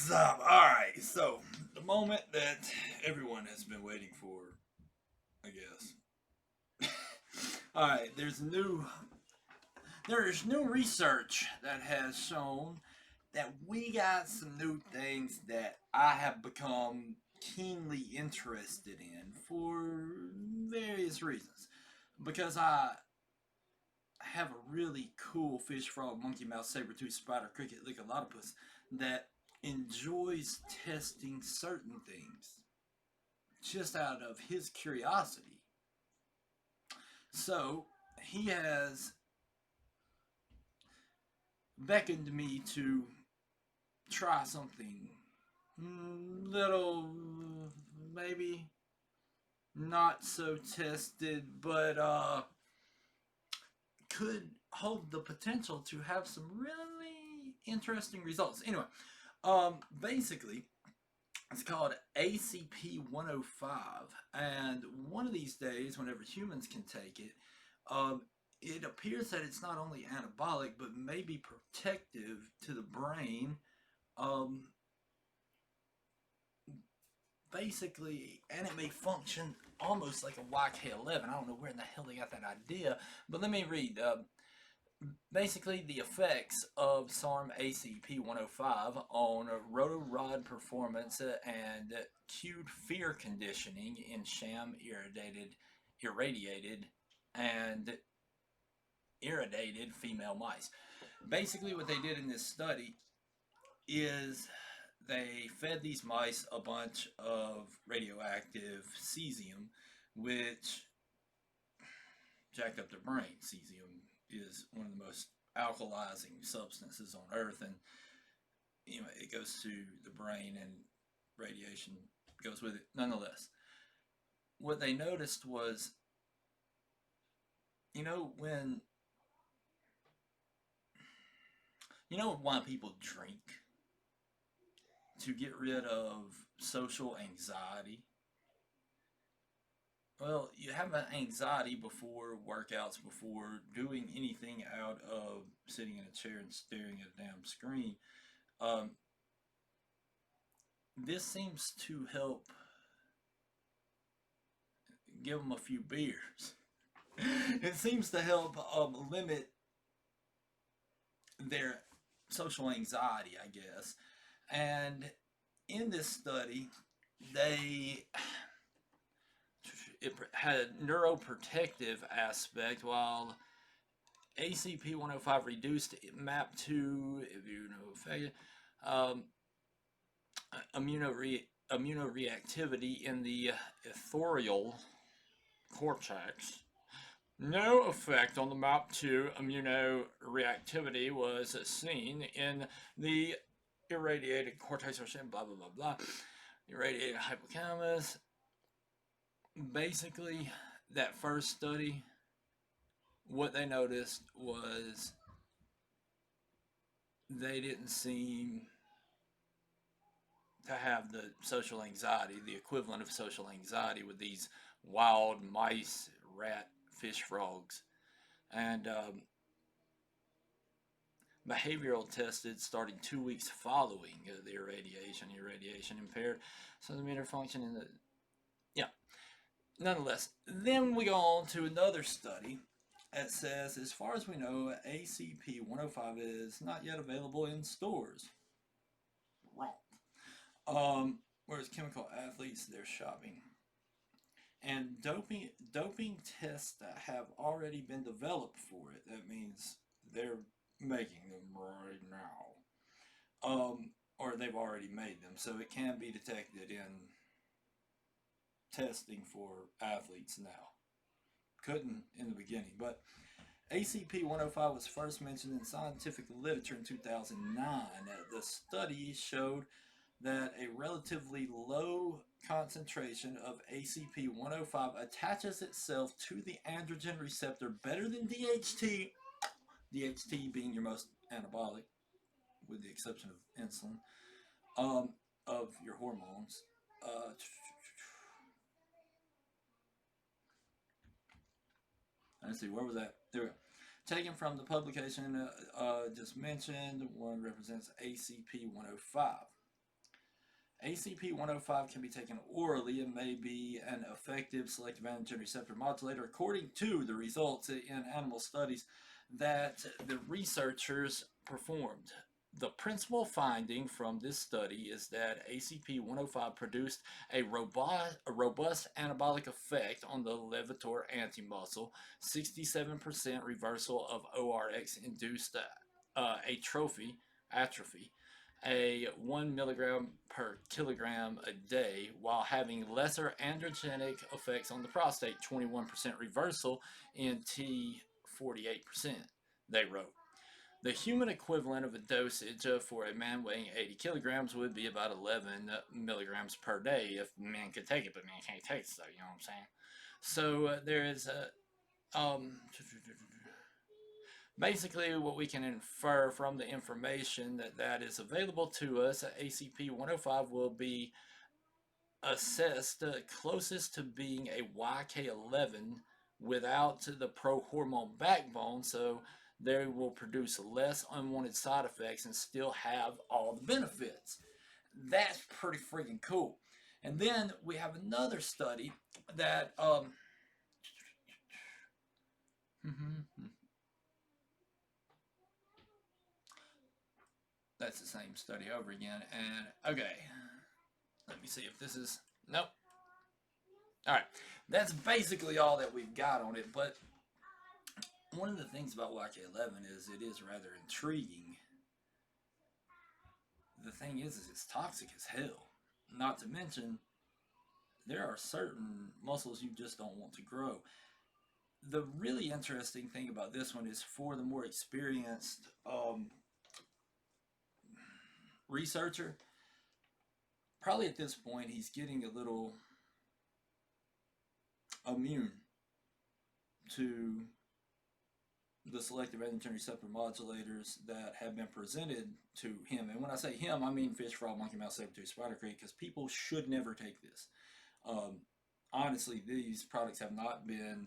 What's up? Alright, so the moment that everyone has been waiting for, I guess. Alright, there's new research that has shown that we got some new things that I have become keenly interested in for various reasons. Because I have a really cool fish frog, monkey mouse, saber-tooth, spider, cricket, liccolotopus that enjoys testing certain things just out of his curiosity. So he has beckoned me to try something little, maybe not so tested, but could hold the potential to have some really interesting results. Anyway, basically, it's called ACP-105, and one of these days, whenever humans can take it, it appears that it's not only anabolic but maybe protective to the brain. Um, Basically, and it may function almost like a YK11. I don't know where in the hell they got that idea, but let me read. Basically, the effects of SARM ACP-105 on rotorod performance and cued fear conditioning in sham irradiated, and irradiated female mice. Basically, what they did in this study is they fed these mice a bunch of radioactive cesium, which jacked up their brain. Cesium is one of the most alkalizing substances on Earth, and it goes to the brain, and radiation goes with it. Nonetheless, what they noticed was, when why people drink to get rid of social anxiety. Well, you have an anxiety before workouts, before doing anything out of sitting in a chair and staring at a damn screen. Um, this seems to help give them a few beers. It seems to help limit their social anxiety, I guess. And in this study, it had a neuroprotective aspect, while ACP-105 reduced MAP2 immunoreactivity in the ethereal cortex. No effect on the MAP2 immunoreactivity was seen in the irradiated cortex, or blah blah blah blah, irradiated hippocampus. Basically, that first study, what they noticed was they didn't seem to have the social anxiety, the equivalent of social anxiety with these wild mice, rat, fish frogs. And behavioral tested starting 2 weeks following the irradiation. Irradiation impaired centimeter function in the, yeah. Nonetheless, then we go on to another study that says, as far as we know, ACP-105 is not yet available in stores. Wrong. Whereas chemical athletes, they're shopping. And doping tests that have already been developed for it. That means they're making them right now. Or they've already made them, so it can be detected in testing for athletes now. Couldn't in the beginning, but ACP-105 was first mentioned in scientific literature in 2009. The study showed that a relatively low concentration of ACP-105 attaches itself to the androgen receptor better than DHT, DHT being your most anabolic, with the exception of insulin, of your hormones. Let's see, where was that? There we go. Taken from the publication just mentioned, one represents ACP-105. ACP-105 can be taken orally and may be an effective selective androgen receptor modulator, according to the results in animal studies that the researchers performed. The principal finding from this study is that ACP-105 produced a robust anabolic effect on the levator antimuscle, 67% reversal of ORX-induced atrophy, a 1 milligram per kilogram a day, while having lesser androgenic effects on the prostate, 21% reversal in T, 48%, they wrote. The human equivalent of a dosage for a man weighing 80 kilograms would be about 11 milligrams per day if men could take it, but men can't take it, so you know what I'm saying? So there is a basically what we can infer from the information that is available to us. ACP-105 will be assessed closest to being a YK11 without the pro-hormone backbone, so they will produce less unwanted side effects and still have all the benefits. That's pretty freaking cool. And then we have another study that that's the same study over again. And okay, let me see if this is, nope. All right, that's basically all that we've got on it. But one of the things about YK11 is it is rather intriguing. The thing is it's toxic as hell. Not to mention, there are certain muscles you just don't want to grow. The really interesting thing about this one is for the more experienced researcher, probably at this point he's getting a little immune to the selective androgen receptor modulators that have been presented to him. And when I say him, I mean fish, frog, monkey, mouse, saber-tooth, spider crate, because people should never take this. Honestly, these products have not been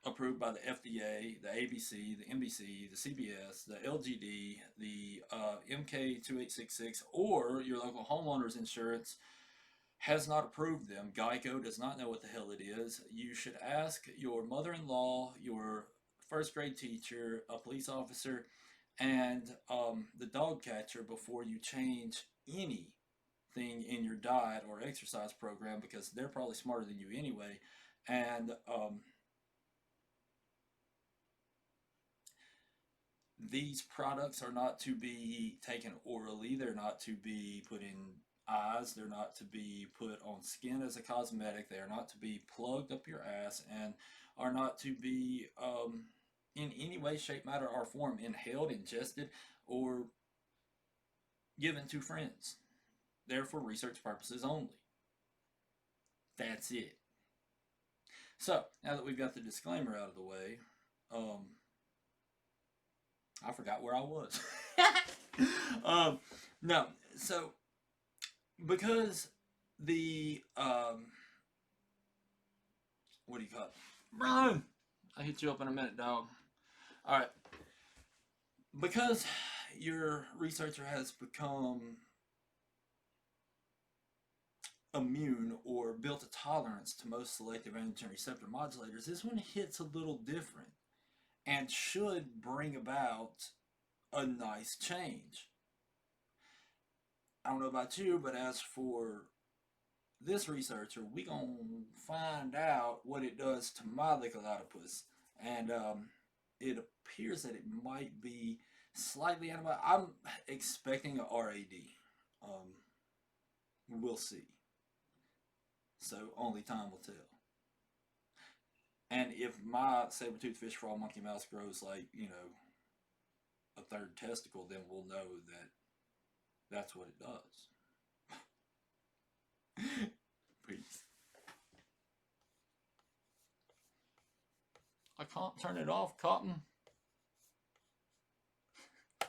approved by the FDA, the ABC, the NBC, the CBS, the LGD, the MK2866, or your local homeowner's insurance has not approved them. Geico does not know what the hell it is. You should ask your mother-in-law, your first grade teacher, a police officer, and the dog catcher before you change anything in your diet or exercise program, because they're probably smarter than you anyway. And these products are not to be taken orally. They're not to be put in eyes. They're not to be put on skin as a cosmetic. They are not to be plugged up your ass, and are not to be in any way, shape, matter, or form inhaled, ingested, or given to friends. They're for research purposes only. That's it. So, now that we've got the disclaimer out of the way, I forgot where I was. No, so because the what do you call it? Run! I'll hit you up in a minute, dog. All right, because your researcher has become immune or built a tolerance to most selective androgen receptor modulators, this one hits a little different and should bring about a nice change. I don't know about you, but as for this researcher, we gonna find out what it does to my licolotopus, and it appears that it might be slightly antibiotic. I'm expecting a RAD. We'll see. So only time will tell. And if my saber-tooth, fish, frog, monkey, mouse grows like, you know, a third testicle, then we'll know that that's what it does. Peace. I can't turn it off, Cotton.